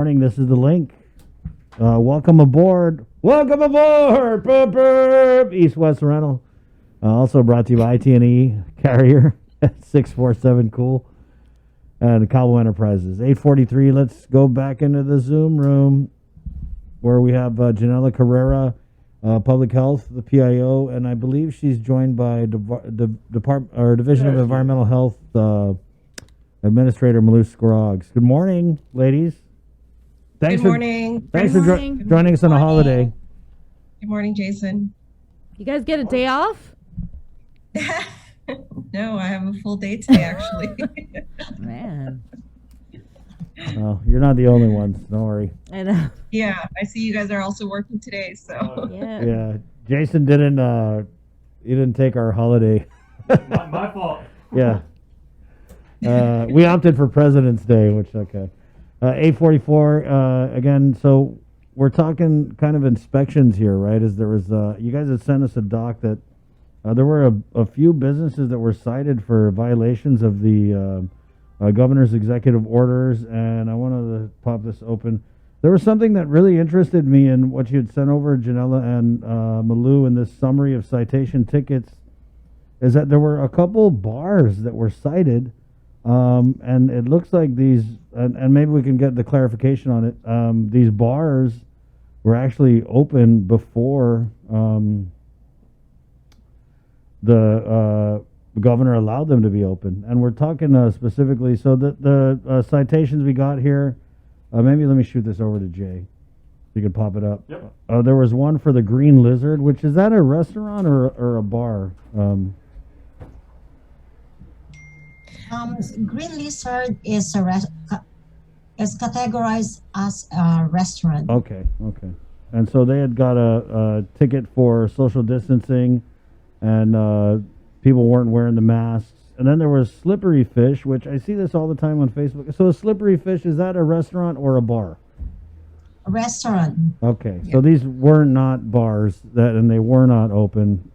Morning. This is the link. Welcome aboard. Welcome aboard. Burp, burp. East West Rental. Also brought to you by IT&E Carrier at 647 Cool and Cabo Enterprises. 8:43. Let's go back into the Zoom room where we have Janela Carrera, Public Health, the PIO, and I believe she's joined by Division of Environmental Health Administrator Malou Scroggs. Good morning, ladies. Good morning. Thanks for joining us on a holiday. Good morning, Jason. You guys get a day off? No, I have a full day today, actually. Man. Well, you're not the only ones. Don't worry. I know. Yeah, I see you guys are also working today, so. Yeah. Jason didn't take our holiday. My fault. Yeah. We opted for President's Day, which, okay. 8:44, again, so we're talking kind of inspections here, right? As there was, you guys had sent us a doc that there were a few businesses that were cited for violations of the governor's executive orders, and I wanted to pop this open. There was something that really interested me in what you had sent over, Janela and Malou, in this summary of citation tickets, is that there were a couple bars that were cited. And it looks like these, and maybe we can get the clarification on it. These bars were actually open before the governor allowed them to be open. And we're talking specifically, so the citations we got here, maybe let me shoot this over to Jay. You can pop it up. Yep. There was one for the Green Lizard, which is that a restaurant or a bar? Green Lizard is is categorized as a restaurant. Okay. And so they had got a ticket for social distancing, and people weren't wearing the masks. And then there was Slippery Fish, which I see this all the time on Facebook. So Slippery Fish, is that a restaurant or a bar? A restaurant. Okay, so these were not bars, and they were not open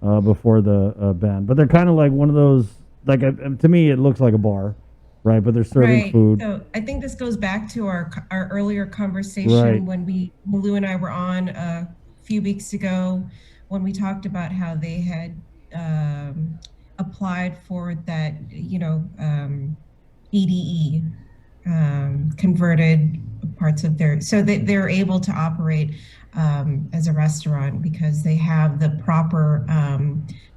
before the ban. But they're kind of like one of those. Like to me, it looks like a bar, right? But they're serving food. So I think this goes back to our earlier conversation when Malou and I were on a few weeks ago, when we talked about how they had applied for that, EDE, converted parts of their, so that they're able to operate as a restaurant because they have the proper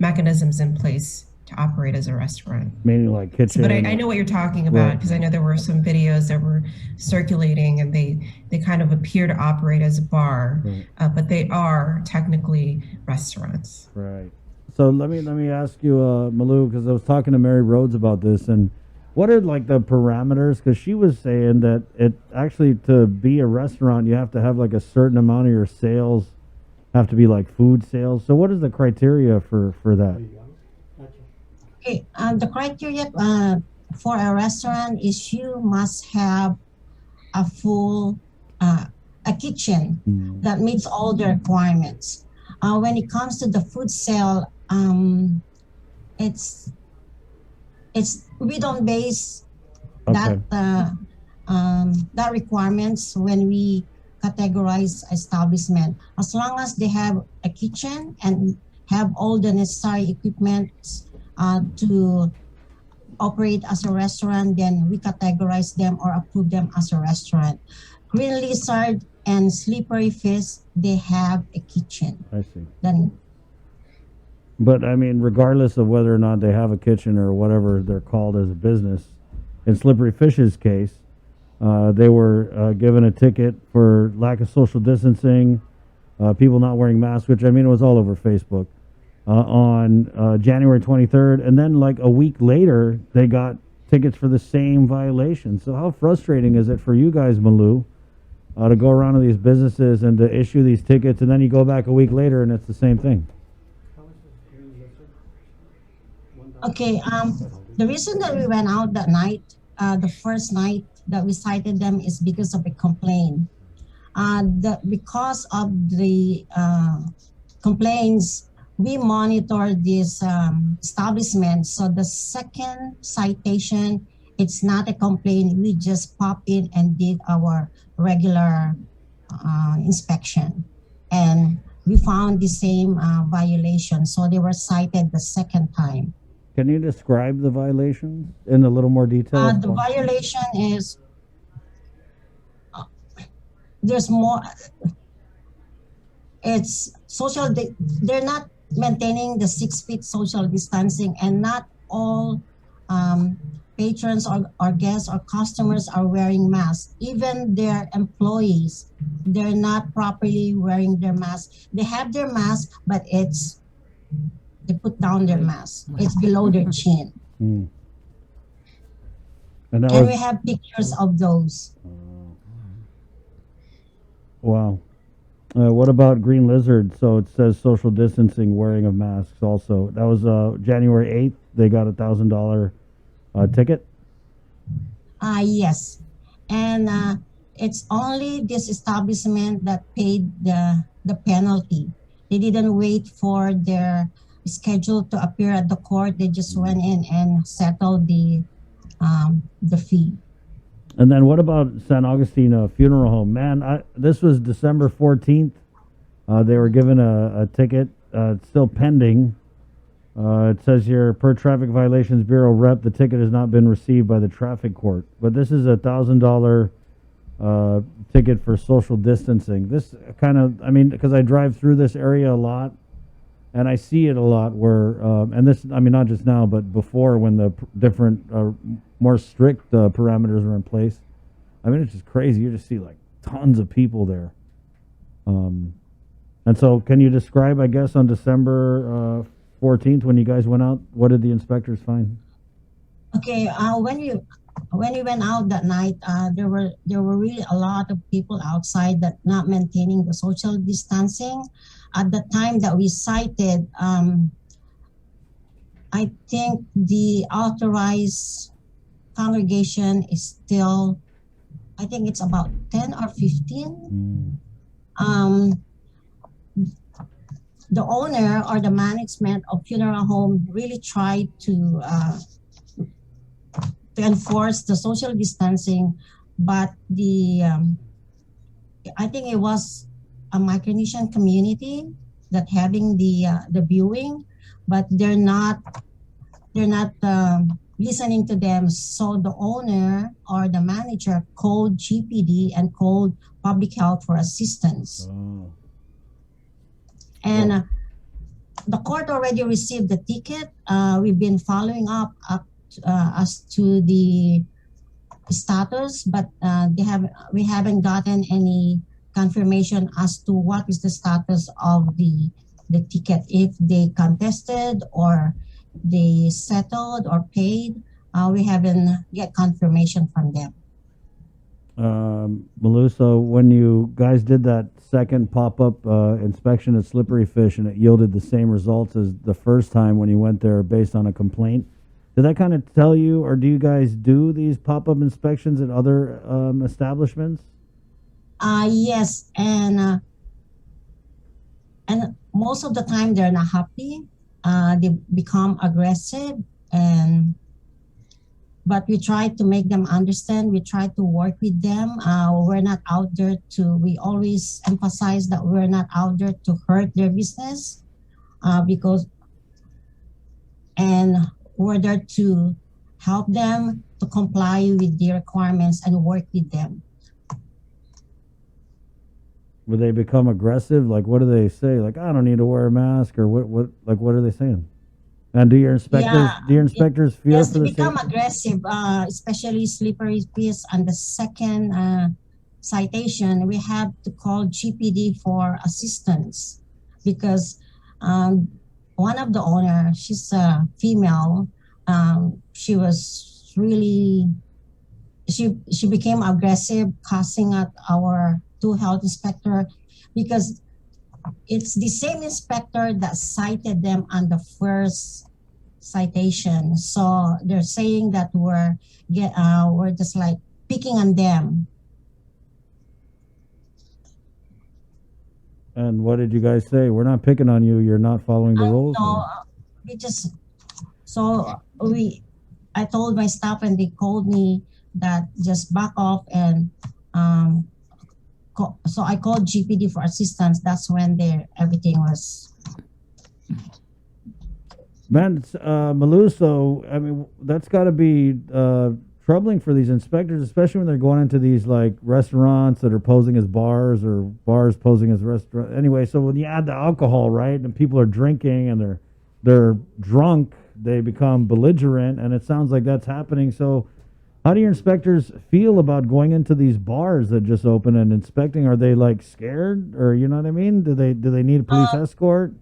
mechanisms in place to operate as a restaurant. Meaning like kitchen. But I know what you're talking about because I know there were some videos that were circulating and they kind of appear to operate as a bar, but they are technically restaurants. Right. So let me ask you, Malou, because I was talking to Mary Rhodes about this, and what are like the parameters? Because she was saying that it actually, to be a restaurant, you have to have like a certain amount of your sales have to be like food sales. So what is the criteria for that? Okay, the criteria for a restaurant is you must have a full a kitchen that meets all the requirements. When it comes to the food sale, it's we don't base that requirements when we categorize establishment. As long as they have a kitchen and have all the necessary equipment to operate as a restaurant, then we categorize them or approve them as a restaurant. Green Lizard and Slippery Fish, they have a kitchen. I see. Then, but I mean, regardless of whether or not they have a kitchen or whatever they're called as a business, in Slippery Fish's case, they were given a ticket for lack of social distancing, people not wearing masks, which I mean, it was all over Facebook. On January 23rd, and then like a week later, they got tickets for the same violation. So how frustrating is it for you guys, Malou, to go around to these businesses and to issue these tickets, and then you go back a week later and it's the same thing? okay, the reason that we went out that night, the first night that we cited them is because of a complaint. Because of the complaints, we monitor this establishment. So the second citation it's not a complaint. We just pop in and did our regular inspection, and we found the same violation. So they were cited the second time. Can you describe the violations in a little more detail? The violation is there's more. It's social. They're not maintaining the 6 feet social distancing, and not all patrons or guests or customers are wearing masks. Even their employees, they're not properly wearing their masks. They have their mask, but they put down their mask. It's below their chin. Mm. And we have pictures of those. Wow. What about Green Lizard? So it says social distancing, wearing of masks also. That was January 8th. They got $1,000 ticket. Yes. And it's only this establishment that paid the penalty. They didn't wait for their schedule to appear at the court. They just went in and settled the fee. And then what about San Augustine Funeral Home? Man, this was December 14th. They were given a ticket. It's still pending. It says here, per Traffic Violations Bureau rep, the ticket has not been received by the traffic court. But this is $1,000 ticket for social distancing. This kind of, I mean, because I drive through this area a lot, and I see it a lot where, and this, I mean, not just now, but before when the different, more strict parameters are in place. I mean, it's just crazy. You just see like tons of people there. And so can you describe, I guess, on December 14th when you guys went out, what did the inspectors find? Okay, when we went out that night, there were really a lot of people outside that not maintaining the social distancing. At the time that we cited, I think the authorized congregation is still, I think it's about 10 or 15. The owner or the management of funeral home really tried to enforce the social distancing, but I think it was a Micronesian community that having the viewing, but they're not listening to them. So the owner or the manager called GPD and called public health for assistance. And the court already received the ticket. We've been following up as to the status, but we haven't gotten any confirmation as to what is the status of the ticket, if they contested or they settled or paid. We haven't get confirmation from them. Malou, so when you guys did that second pop-up inspection at Slippery Fish and it yielded the same results as the first time when you went there based on a complaint, did that kind of tell you, or do you guys do these pop-up inspections at other establishments? Yes, and most of the time they're not happy. They become aggressive, but we try to make them understand. We try to work with them. We're not out there we always emphasize that we're not out there to hurt their business, and we're there to help them to comply with the requirements and work with them. Would they become aggressive? Like, what do they say? Like, I don't need to wear a mask, or what are they saying? And do your inspectors fear yes, for the become safety? aggressive, especially Slippery Fish. On the second citation, we have to call GPD for assistance because one of the owners, she's a female, she was really, she became aggressive, cussing at our two health inspector, because it's the same inspector that cited them on the first citation. So they're saying that we're just like picking on them. And what did you guys say? We're not picking on you. You're not following the rules. No, we I told my staff and they called me that just back off and um, so I called GPD for assistance. That's when everything was. Man, Malou, so, I mean, that's got to be troubling for these inspectors, especially when they're going into these, like, restaurants that are posing as bars or bars posing as restaurants. Anyway, so when you add the alcohol, right, and people are drinking and they're drunk, they become belligerent, and it sounds like that's happening. So how do your inspectors feel about going into these bars that just open and inspecting? Are they, like, scared, or you know what I mean? Do they need a police escort?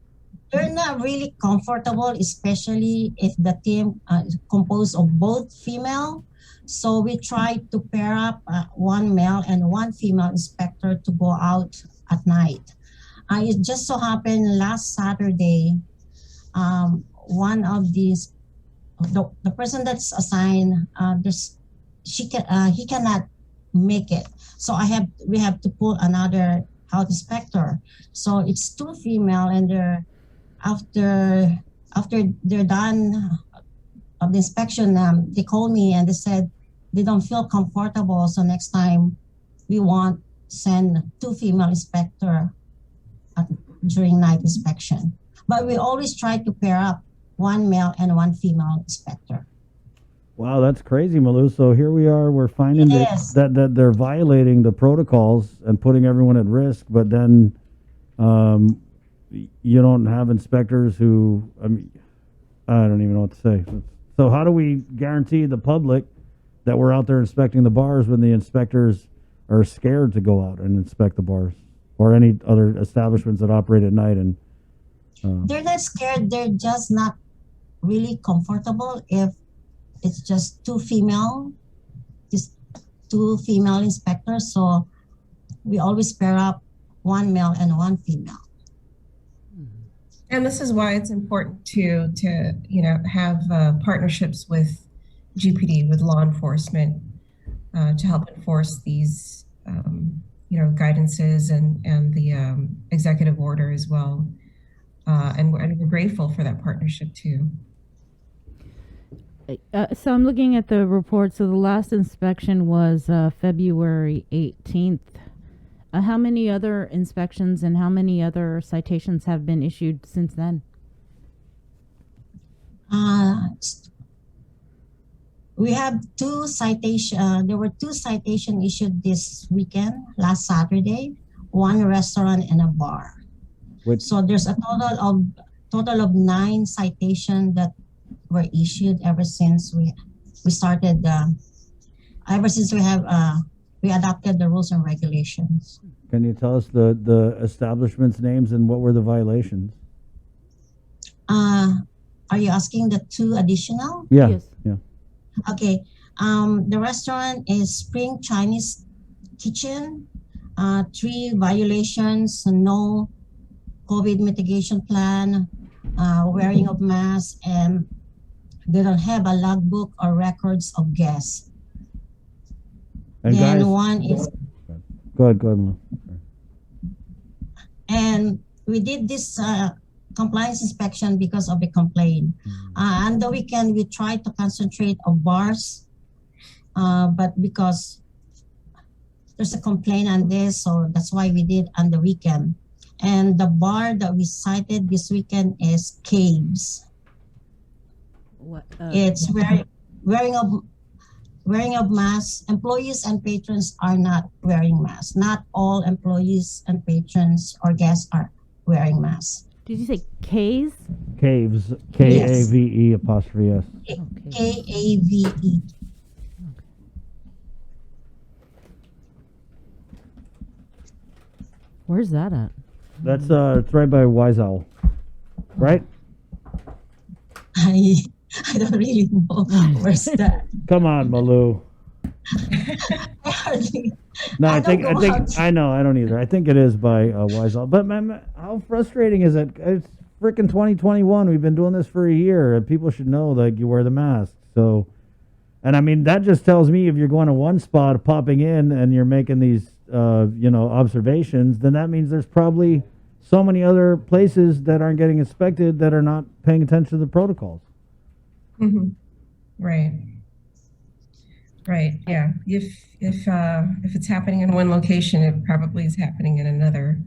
They're not really comfortable, especially if the team is composed of both female. So we try to pair up one male and one female inspector to go out at night. It just so happened last Saturday, one of these, the person that's assigned, he cannot make it. So we have to pull another health inspector. So it's two female, and after they're done of the inspection, they called me and they said they don't feel comfortable. So next time we want send two female inspector during night inspection. But we always try to pair up one male and one female inspector. Wow, that's crazy, Malou. So here we are, we're finding that they're violating the protocols and putting everyone at risk, but then you don't have inspectors who, I mean, I don't even know what to say. So how do we guarantee the public that we're out there inspecting the bars when the inspectors are scared to go out and inspect the bars or any other establishments that operate at night? And they're not scared. They're just not really comfortable if it's just two female inspectors. So we always pair up one male and one female. And this is why it's important to have partnerships with GPD, with law enforcement, to help enforce these guidances and the executive order as well. And we're grateful for that partnership too. So I'm looking at the report. So the last inspection was February 18th. How many other inspections and how many other citations have been issued since then? We have two citations. There were two citations issued this weekend, last Saturday, one restaurant and a bar. So there's a total of 9 citations that were issued ever since we started. Ever since we adopted the rules and regulations. Can you tell us the establishments' names and what were the violations? Are you asking the 2 additional? Yeah. Yes. Yeah. Okay. The restaurant is Spring Chinese Kitchen. 3 violations: no COVID mitigation plan, wearing of masks, and they don't have a logbook or records of guests. And then guys, one is. Go ahead, Malou. And we did this compliance inspection because of a complaint. On the weekend, we tried to concentrate on bars, but because there's a complaint on this, so that's why we did on the weekend. And the bar that we cited this weekend is Caves. What? It's wearing of masks. Employees and patrons are not wearing masks. Not all employees and patrons or guests are wearing masks. Did you say K's? Caves, K-A-V-E apostrophe S. K-A-V-E. Where's that at? That's it's right by Wise Owl, right? I don't really know where's that. Come on, Malou. No, I think I know. I don't either. I think it is by Wise Owl. But man, how frustrating is it? It's freaking 2021. We've been doing this for a year, and people should know like you wear the mask. So, and I mean that just tells me if you're going to one spot, popping in, and you're making these observations, then that means there's probably so many other places that aren't getting inspected that are not paying attention to the protocols. Mm-hmm. Right. Right. Yeah. If it's happening in one location, it probably is happening in another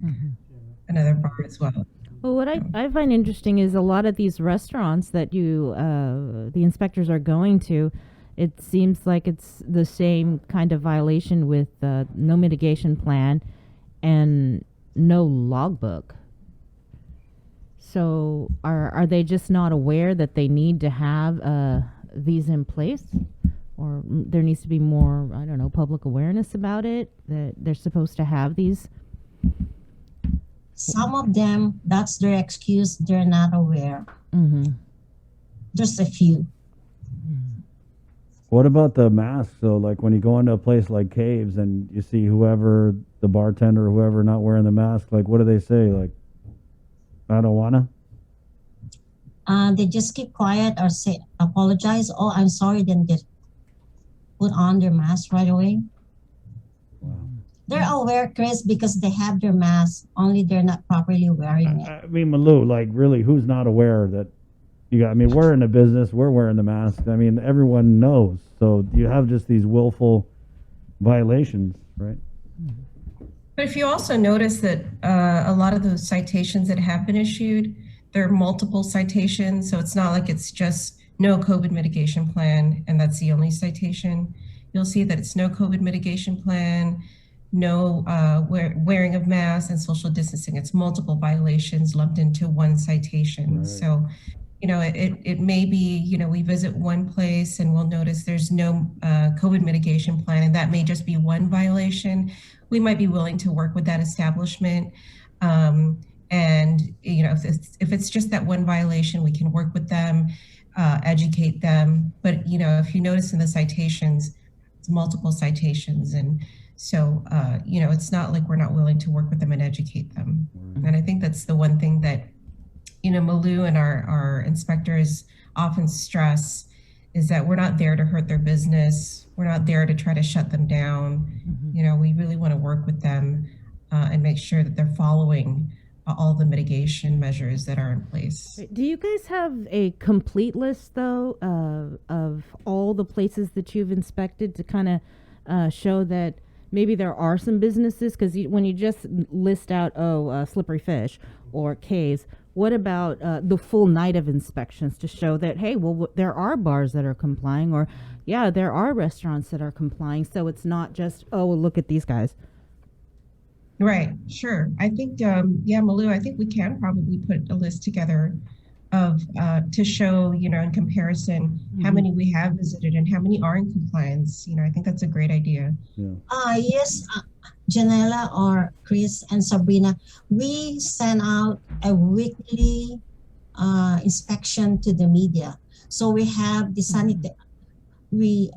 bar as well. Well, what I find interesting is a lot of these restaurants that the inspectors are going to, it seems like it's the same kind of violation with no mitigation plan and no logbook. So are they just not aware that they need to have these in place? Or there needs to be more, I don't know, public awareness about it, that they're supposed to have these? Some of them, that's their excuse. They're not aware. Mm-hmm. Just a few. What about the masks? So, like when you go into a place like Caves and you see whoever, the bartender or whoever, not wearing the mask, like what do they say? Like, I don't wanna? They just keep quiet or say, apologize. Oh, I'm sorry. Then they put on their mask right away. Wow. They're aware, Chris, because they have their mask. Only they're not properly wearing it. I mean, Malou, like really, who's not aware that you got? I mean, we're in a business. We're wearing the mask. I mean, everyone knows. So you have just these willful violations, right? But if you also notice that a lot of those citations that have been issued, there are multiple citations. So it's not like it's just no COVID mitigation plan and that's the only citation. You'll see that it's no COVID mitigation plan, no wearing of masks and social distancing. It's multiple violations lumped into one citation. Right. So, it may be, we visit one place and we'll notice there's no COVID mitigation plan, and that may just be one violation. We might be willing to work with that establishment. And, if it's just that one violation, we can work with them, educate them. But, if you notice in the citations, it's multiple citations. And so, it's not like we're not willing to work with them and educate them. And I think that's the one thing that, Malou and our inspectors often stress is that we're not there to hurt their business. We're not there to try to shut them down. We really want to work with them and make sure that they're following all the mitigation measures that are in place. Do you guys have a complete list, though, of all the places that you've inspected to kind of show that maybe there are some businesses? Because when you just list out, Slippery Fish or Caves, what about the full night of inspections to show that, hey, well, there are bars that are complying, or, yeah, there are restaurants that are complying, so it's not just, oh, well, look at these guys. Right, sure. I think, Malou, I think we can probably put a list together of to show, in comparison, how many we have visited and how many are in compliance. I think that's a great idea. Yeah. Yes, Janela or Chris and Sabrina, we send out a weekly inspection to the media. So we have the we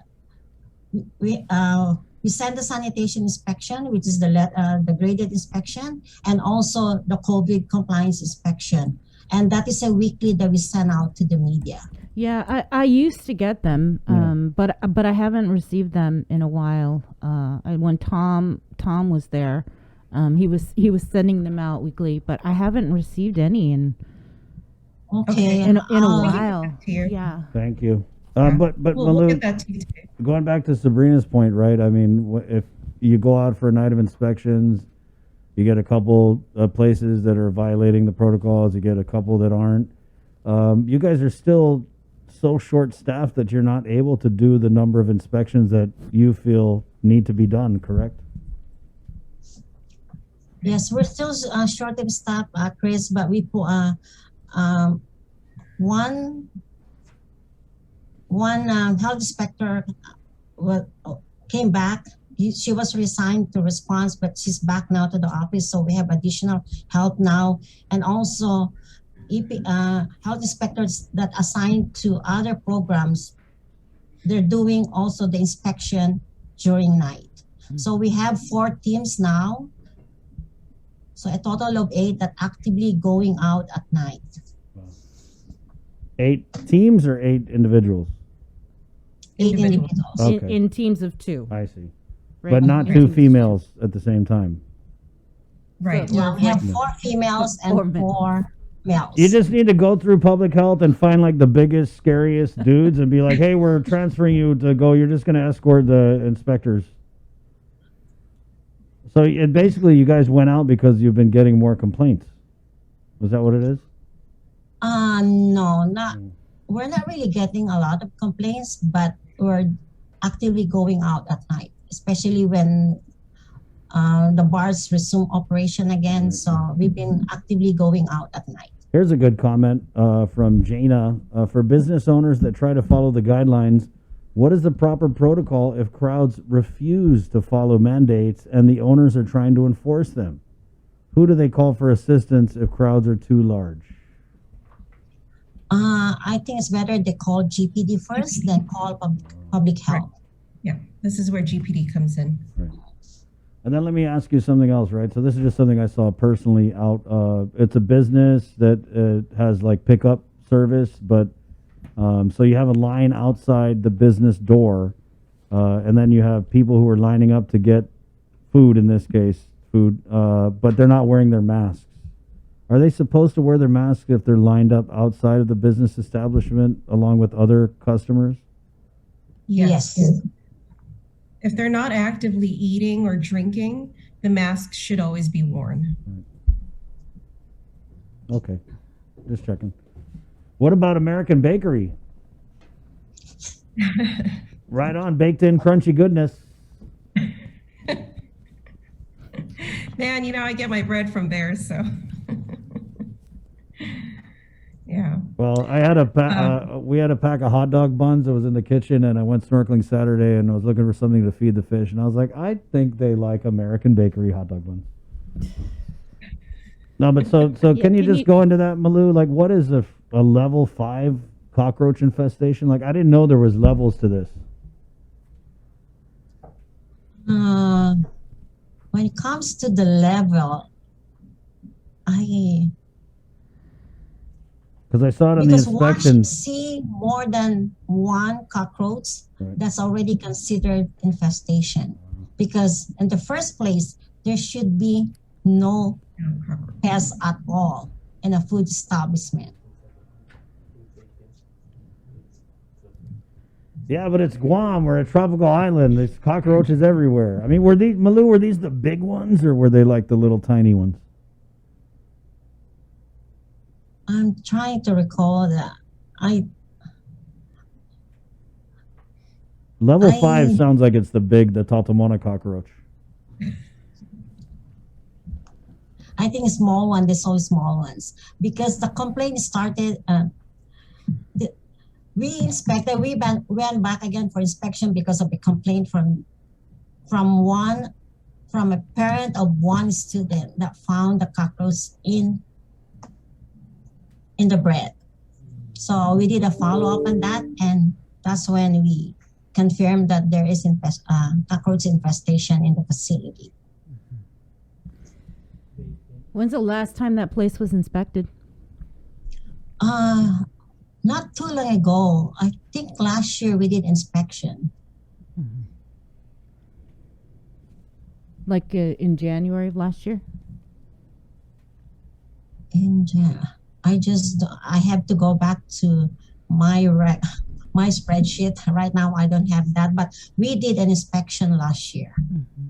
send the sanitation inspection, which is the graded inspection, and also the COVID compliance inspection. And that is a weekly that we send out to the media. Yeah, I used to get them, but I haven't received them in a while. When Tom was there, he was sending them out weekly, but I haven't received any in a while. Yeah. Thank you. Yeah. But We'll get Malou, that to you today. going back to Sabrina's point, right? I mean, if you go out for a night of inspections, you get a couple of places that are violating the protocols, you get a couple that aren't. You guys are still so short-staffed that you're not able to do the number of inspections that you feel need to be done, correct? Yes, we're still short of staff, Chris, but we put one health inspector came back. She was resigned to response, but she's back now to the office. So we have additional help now, and also health inspectors that assigned to other programs. They're doing also the inspection during night. So we have 4 teams now. So a total of 8 that actively going out at night. 8 teams or 8 individuals? 8 Individuals. individuals. Okay. In teams of 2. I see. Right? But not In 2 teams of females at the same time. Right. So- No, we have Yeah. 4 females and Four men. 4 smells. You just need to go through public health and find like the biggest, scariest dudes and be like, hey, we're transferring you to go. You're just going to escort the inspectors. So basically, you guys went out because you've been getting more complaints. Was that what it is? No, not. We're not really getting a lot of complaints, but we're actively going out at night, especially when the bars resume operation again. So we've been actively going out at night. Here's a good comment from Jana. For business owners that try to follow the guidelines, what is the proper protocol if crowds refuse to follow mandates and the owners are trying to enforce them? Who do they call for assistance if crowds are too large? I think it's better they call GPD first, then call public health. Yeah, this is where GPD comes in. Right. And then let me ask you something else, right? So this is just something I saw personally out. It's a business that has like pickup service, but so you have a line outside the business door, and then you have people who are lining up to get food, in this case, but they're not wearing their masks. Are they supposed to wear their masks if they're lined up outside of the business establishment along with other customers? Yes. If they're not actively eating or drinking, the mask should always be worn. Okay, just checking. What about American Bakery? Right on, baked in crunchy goodness. Man, I get my bread from there, so. Yeah. Well, I had we had a pack of hot dog buns that was in the kitchen, and I went snorkeling Saturday, and I was looking for something to feed the fish, and I was like, I think they like American Bakery hot dog buns. No, but so Yeah, can you go into that, Malou? Like, what is a level 5 cockroach infestation? Like, I didn't know there was levels to this. When it comes to the level, Because I saw it on the because once inspection. you see more than one cockroach, Right. that's already considered infestation. Because in the first place, there should be no pests at all in a food establishment. Yeah, but it's Guam. We're a tropical island. There's cockroaches everywhere. I mean, were these the big ones, or were they like the little tiny ones? I'm trying to recall that. Level 5 sounds like it's the Tatamona cockroach. I think small one, there's always small ones. Because the complaint started, we inspected, we went back again for inspection because of the complaint from a parent of one student that found the cockroach in the bread. So we did a follow-up on that, and that's when we confirmed that there is cockroach infestation in the facility. When's the last time that place was inspected? Not too long ago. I think last year we did inspection. Like in January of last year? I have to go back to my spreadsheet. Right now I don't have that, but we did an inspection last year. Mm-hmm.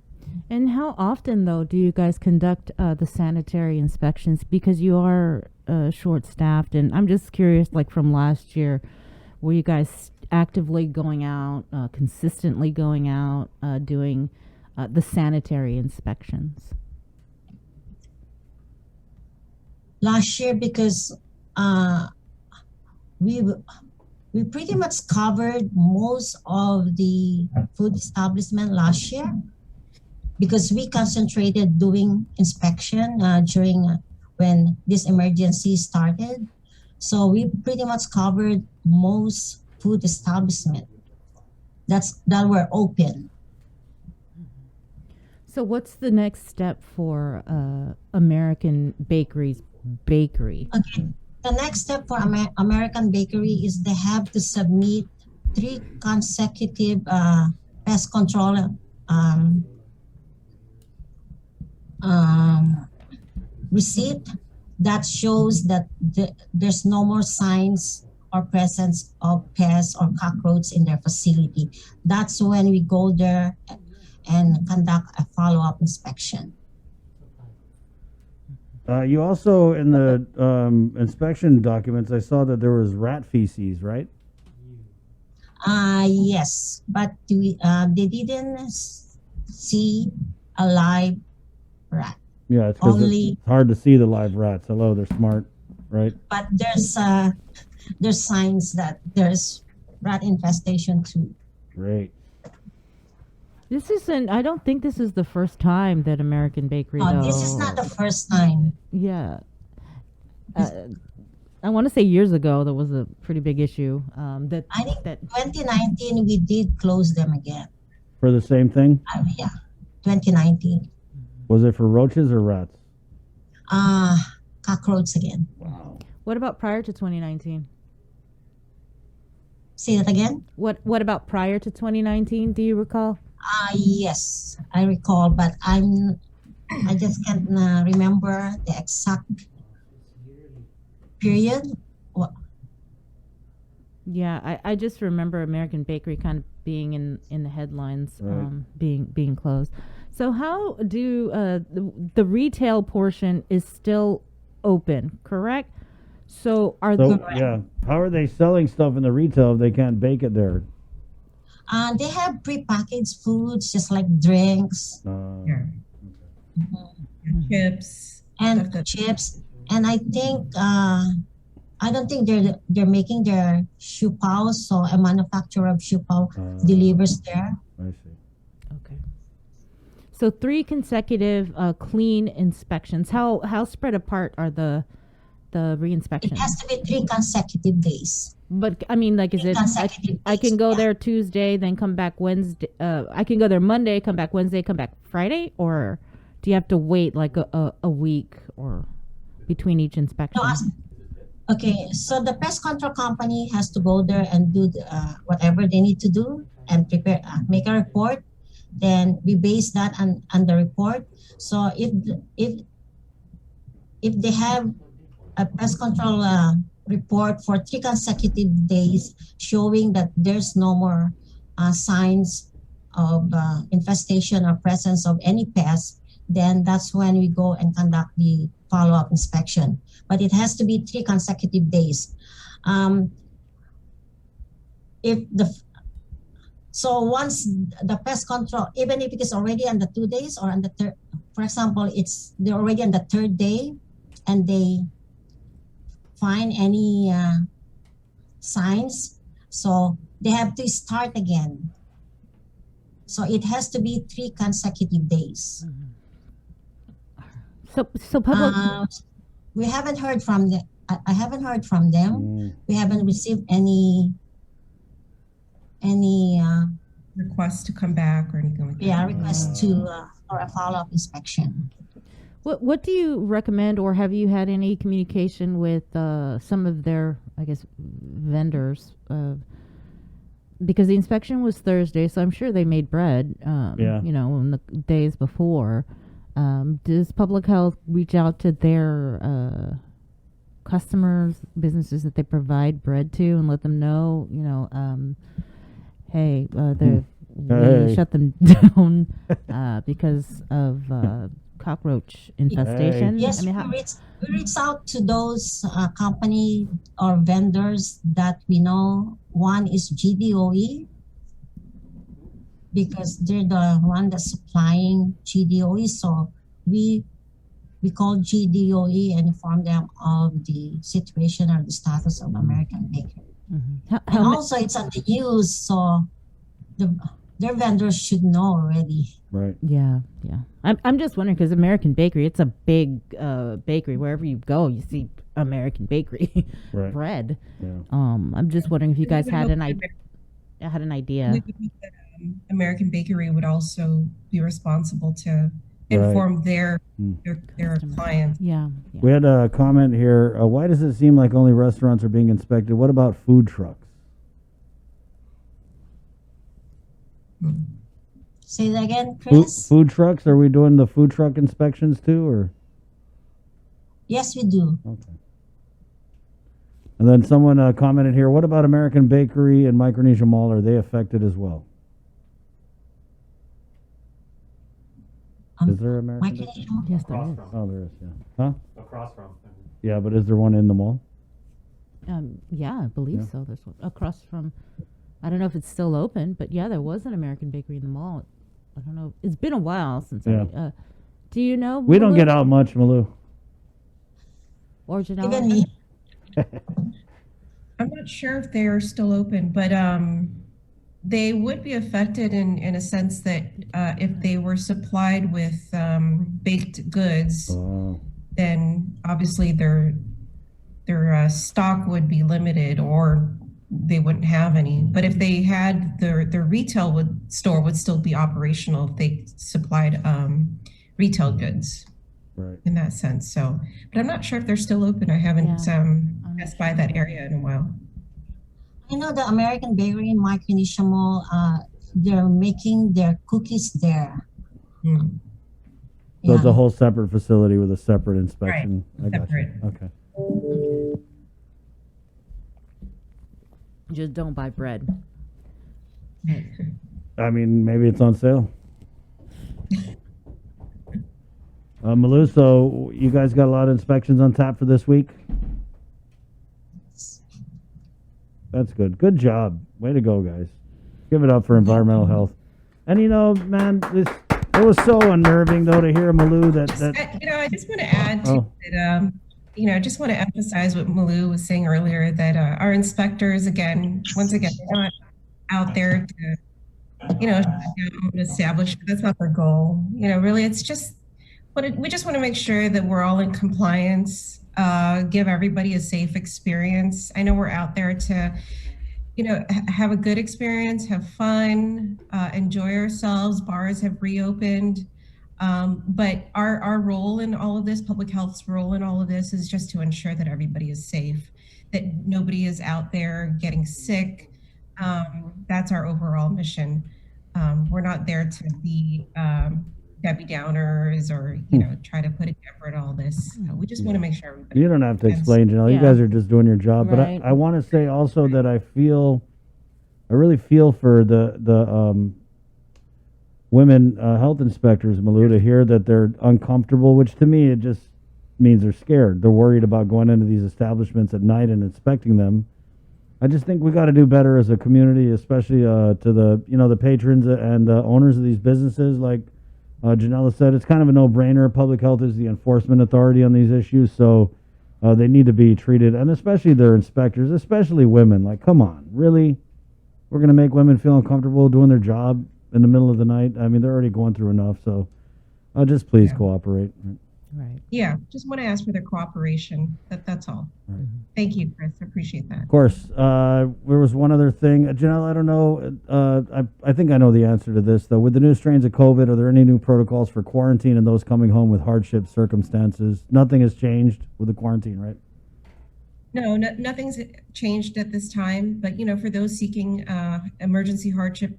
And how often, though, do you guys conduct the sanitary inspections? Because you are short-staffed, and I'm just curious, like from last year, were you guys actively going out, consistently going out, doing the sanitary inspections? Last year, because we pretty much covered most of the food establishment last year, because we concentrated doing inspection during when this emergency started. So we pretty much covered most food establishment that were open. So what's the next step for American Bakeries Bakery? Okay. The next step for American Bakery is they have to submit 3 consecutive pest control receipt that shows that there's no more signs or presence of pests or cockroach in their facility. That's when we go there and conduct a follow-up inspection. You also, in the inspection documents, I saw that there was rat feces, right? Yes, but they didn't see a live rat. Yeah, it's because Only- it's hard to see the live rats. Hello, they're smart, right? But there's signs that there's rat infestation too. Great. This isn't. I don't think this is the first time that American Bakery. Oh, though. this is not the first time. Yeah. I want to say years ago there was a pretty big issue. That I think that 2019 we did close them again. For the same thing? Yeah, 2019. Was it for roaches or rats? Cockroach again. Wow. What about prior to 2019? Say that again. What about prior to 2019? Do you recall? Yes, I recall, but I just can't remember the exact period. Yeah, I just remember American Bakery kind of being in the headlines, Right. being closed. So how do the retail portion is still open, correct? So are So, the yeah. How are they selling stuff in the retail if they can't bake it there? They have prepackaged foods, just like drinks Yeah. mhm, Chips. and Stuff that- chips. And I think I don't think they're making their shoe paws, so a manufacturer of shoe paw delivers there. I see. okay. So 3 consecutive clean inspections. How spread apart are the It re-inspections? has to be 3 consecutive days. But I mean, like, is it? Consecutive I can days, go yeah. there Tuesday, then come back Wednesday. I can go there Monday, come back Wednesday, come back Friday, or do you have to wait like a week or between each inspection? No, okay, so the pest control company has to go there and do whatever they need to do and prepare, make a report. Then we base that on the report. So if they have a pest control report for 3 consecutive days showing that there's no more signs of infestation or presence of any pests, then that's when we go and conduct the follow-up inspection. But it has to be 3 consecutive days. So once the pest control, even if it is already on the 2 days or on the third, for example, they're already on the 3rd day and they find any signs, so they have to start again. So it has to be 3 consecutive days. So public. We haven't heard from them. I haven't heard from them. We haven't received any Requests to come back or anything like that. request for a follow-up inspection. What do you recommend, or have you had any communication with some of their, I guess, vendors? Because the inspection was Thursday, so I'm sure they made bread. Yeah. You know, in the days before. Does public health reach out to their customers, businesses that they provide bread to, and let them know, you know, hey, we Hey. shut them down because of cockroach infestation? Yes, I mean, we reach out to those company or vendors that we know. One is GDOE, because they're the one that's supplying GDOE. So we call GDOE and inform them of the situation or the status of American Bakery. mhm. And also it's on the news, so their vendors should know already. Right. Yeah. I'm just wondering, because American Bakery, it's a big bakery. Wherever you go, you see American Bakery Right. bread. Yeah. I'm just wondering if you guys We had would an hope idea. we would hope that, American Bakery would also be responsible to inform their Customers. clients. Yeah. We had a comment here. Why does it seem like only restaurants are being inspected? What about food trucks? Say that again, Chris? Food trucks? Are we doing the food truck inspections too, or? Yes, we do. Okay. And then someone commented here, what about American Bakery and Micronesia Mall? Are they affected as well? Is there American Bakery? Micronesia. Yes, there Across is. from. Oh, there is, yeah. Huh? Across from. Yeah, but is there one in the mall? Yeah, I believe Yeah. so. There's one across from. I don't know if it's still open, but yeah, there was an American bakery in the mall. I don't know. It's been a while since. Yeah. Do you know? We don't Malou? get out much, Malou. Or Even Janela? me. I'm not sure if they are still open, but they would be affected in a sense that if they were supplied with baked goods, Oh, then obviously their stock would be limited or they wouldn't have any. But if they had their retail store would still be operational if they supplied retail goods right. in that sense. So, but I'm not sure if they're still open. I haven't passed by that area in a while. I know the American Bakery in Micronesia Mall, they're making their cookies there. Hmm. So it's Yeah. a whole separate facility with a separate inspection. I got you. separate. Okay. Just don't buy bread. I mean, maybe it's on sale. Malou, so you guys got a lot of inspections on tap for this week? That's good. Good job. Way to go, guys. Give it up for environmental health. And you know, man, it was so unnerving though to hear Malou that I just want to add to Oh. that. Just want to emphasize what Malou was saying earlier that our inspectors, once again, they're not out there to, shut down an establishment. That's not their goal. Really, it's just we just want to make sure that we're all in compliance, give everybody a safe experience. I know we're out there to, have a good experience, have fun, enjoy ourselves. Bars have reopened. But our role in all of this, public health's role in all of this is just to ensure that everybody is safe, that nobody is out there getting sick. That's our overall mission. We're not there to be Debbie Downers or, try to put a damper in all this. We just want to make sure everybody. you don't have to Yes. explain, Janelle. You Yeah. guys are just doing your job. Right. But I want to say also that I really feel for the women health inspectors, Malou, to hear that they're uncomfortable, which to me it just means they're scared. They're worried about going into these establishments at night and inspecting them. I just think we got to do better as a community, especially to the patrons and owners of these businesses. Like Janela said, it's kind of a no-brainer. Public health is the enforcement authority on these issues, so they need to be treated, and especially their inspectors, especially women. Like, come on, really? We're going to make women feel uncomfortable doing their job in the middle of the night? I mean, they're already going through enough, so just please cooperate. Right. Yeah, just want to ask for their cooperation. That's all. Right. Thank you, Chris. I appreciate that. Of course, there was one other thing. Janelle, I don't know. I think I know the answer to this, though. With the new strains of COVID, are there any new protocols for quarantine and those coming home with hardship circumstances? Nothing has changed with the quarantine, right? No, nothing's changed at this time, but for those seeking emergency hardship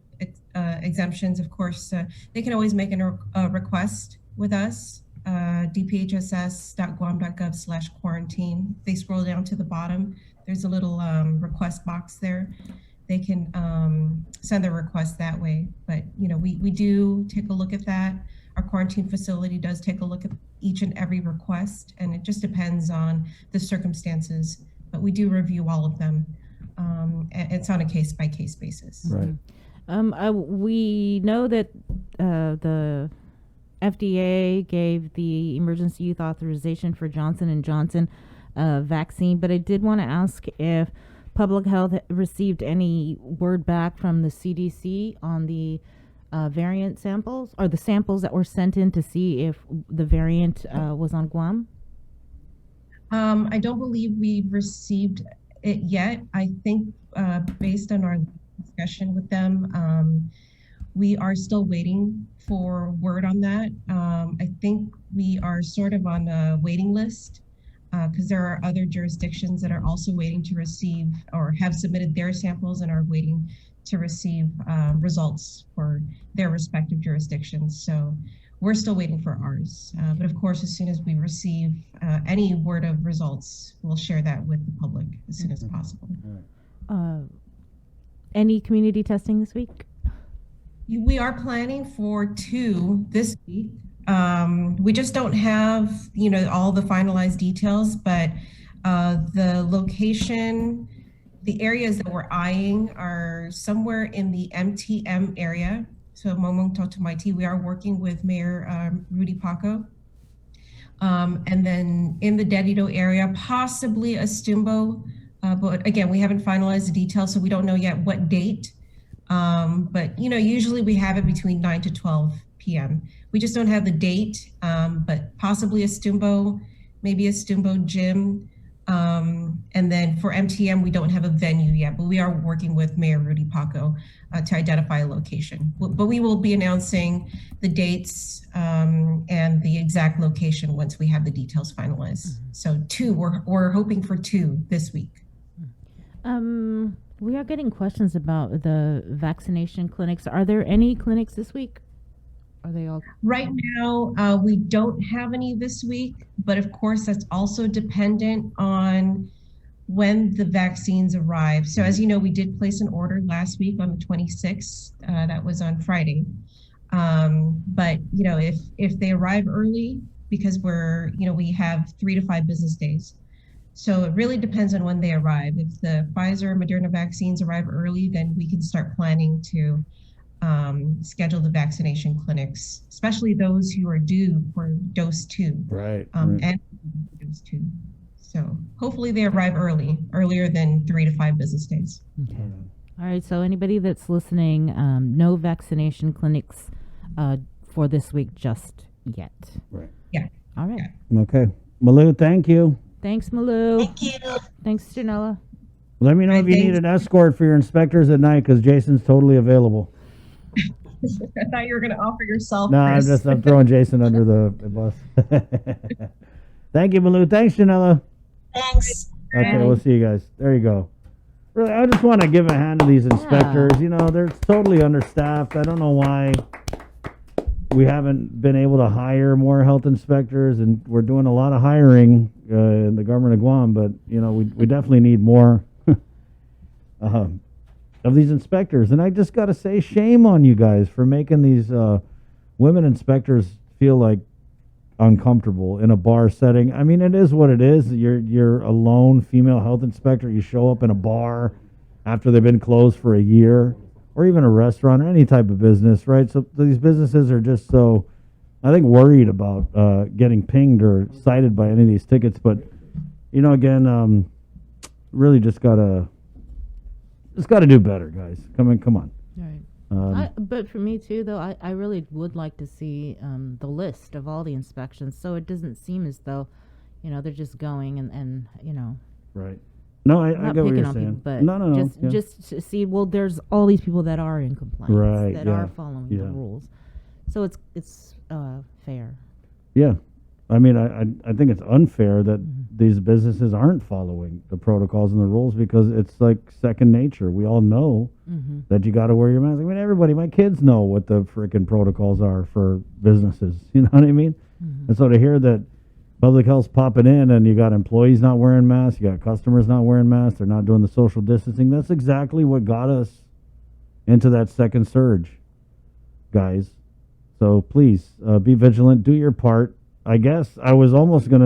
exemptions, of course, they can always make a request with us, dphss.guam.gov/quarantine. They scroll down to the bottom. There's a little request box there. They can send their request that way. But we do take a look at that. Our quarantine facility does take a look at each and every request, and it just depends on the circumstances. But we do review all of them. It's on a case-by-case basis. Right. We know that the FDA gave the emergency use authorization for Johnson & Johnson vaccine, but I did want to ask if Public Health received any word back from the CDC on the variant samples, or the samples that were sent in to see if the variant was on Guam? I don't believe we've received it yet. I think based on our discussion with them, we are still waiting for word on that. I think we are sort of on a waiting list because there are other jurisdictions that are also waiting to receive or have submitted their samples and are waiting to receive results for their respective jurisdictions. So we're still waiting for ours. But of course, as soon as we receive any word of results, we'll share that with the public as soon as possible. Any community testing this week? We are planning for 2 this week. We just don't have, all the finalized details, but the location, the areas that we're eyeing are somewhere in the MTM area. So Momong Totomaiti, we are working with Mayor Rudy Paco. And then in the Dedito area, possibly a Stumbo. But again, we haven't finalized the details, so we don't know yet what date. But usually we have it between 9 to 12 p.m. We just don't have the date, but possibly a Stumbo, maybe a Stumbo gym. And then for MTM, we don't have a venue yet, but we are working with Mayor Rudy Paco to identify a location. But we will be announcing the dates and the exact location once we have the details finalized. So 2, we're hoping for 2 this week. We are getting questions about the vaccination clinics. Are there any clinics this week? Are they all? Right now, we don't have any this week, but of course, that's also dependent on when the vaccines arrive. So as you know, we did place an order last week on the 26th. That was on Friday. But if they arrive early, because we have 3 to 5 business days. So it really depends on when they arrive. If the Pfizer and Moderna vaccines arrive early, then we can start planning to schedule the vaccination clinics, especially those who are due for dose 2. Right. And dose 2. So hopefully they arrive earlier than 3 to 5 business days. Okay. All right. So anybody that's listening, no vaccination clinics for this week just yet. Right. Yeah. All right. Yeah. Okay. Malou, thank you. Thanks, Malou. Thank you. Thanks, Janela. Let me know if you need an escort for your inspectors at night, because Jason's totally available. I thought you were going to offer yourself. No, Chris. I'm throwing Jason under the bus. Thank you, Malou. Thanks, Janela. Thanks. Okay, we'll see you guys. There you go. Really, I just want to give a hand to these inspectors. They're totally understaffed. I don't know why we haven't been able to hire more health inspectors, and we're doing a lot of hiring in the government of Guam, but we definitely need more of these inspectors. And I just got to say, shame on you guys for making these women inspectors feel like uncomfortable in a bar setting. I mean, it is what it is. You're a lone female health inspector. You show up in a bar after they've been closed for a year, or even a restaurant or any type of business, right? So these businesses are just so, I think, worried about getting pinged or cited by any of these tickets. But again, really just gotta do better, guys. Come on. All right. But for me too, though, I really would like to see the list of all the inspections, so it doesn't seem as though, they're just going and Right. No, I not get what picking you're on saying. people, but No. just to see. Well, there's all these people that are in compliance, Right, that yeah, are following the yeah. rules, so it's fair. Yeah. I mean, I think it's unfair that these businesses aren't following the protocols and the rules, because it's like second nature. We all know that you got to wear your mask. I mean, everybody, my kids know what the freaking protocols are for businesses. You know what I mean? And so to hear that public health's popping in and you got employees not wearing masks, you got customers not wearing masks, they're not doing the social distancing, that's exactly what got us into that second surge, guys. So please be vigilant, do your part. I guess I was almost going to